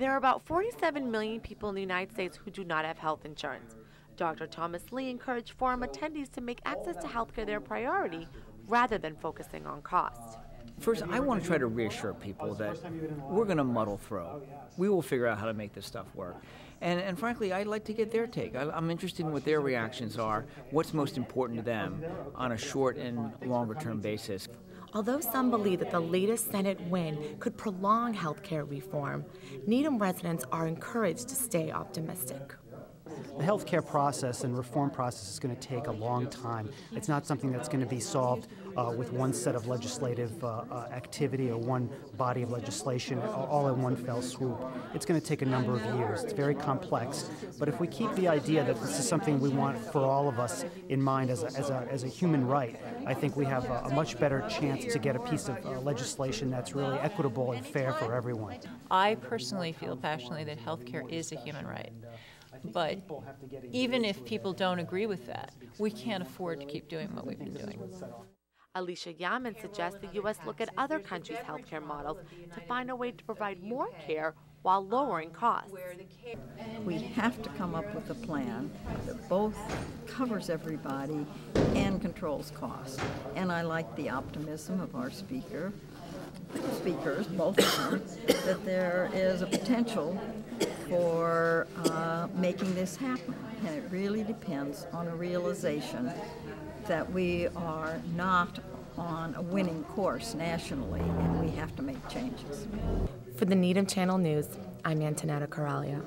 There are about 47 million people in the United States who do not have health insurance. Dr. Thomas Lee encouraged forum attendees to make access to healthcare their priority rather than focusing on cost. First, I want to try to reassure people that we're going to muddle through. We will figure out how to make this stuff work. And frankly, I'd like to get their take. I'm interested in what their reactions are, what's most important to them on a short and longer term basis. Although some believe that the latest Senate win could prolong healthcare reform, Needham residents are encouraged to stay optimistic. The healthcare process and reform process is going to take a long time. It's not something that's going to be solved with one set of legislative activity or one body of legislation all in one fell swoop. It's going to take a number of years. It's very complex. But if we keep the idea that this is something we want for all of us in mind as a human right, I think we have a much better chance to get a piece of legislation that's really equitable and fair for everyone. I personally feel passionately that healthcare is a human right. But even if people don't agree with that, we can't afford to keep doing what we've been doing. Alicia Yaman suggests the U.S. look at other countries' healthcare models to find a way to provide more care while lowering costs. We have to come up with a plan that both covers everybody and controls costs. And I like the optimism of our speakers, both of them, that there is a potential for making this happen. And it really depends on a realization that we are not on a winning course nationally, and we have to make changes. For the Needham Channel News, I'm Antonetta Corralio.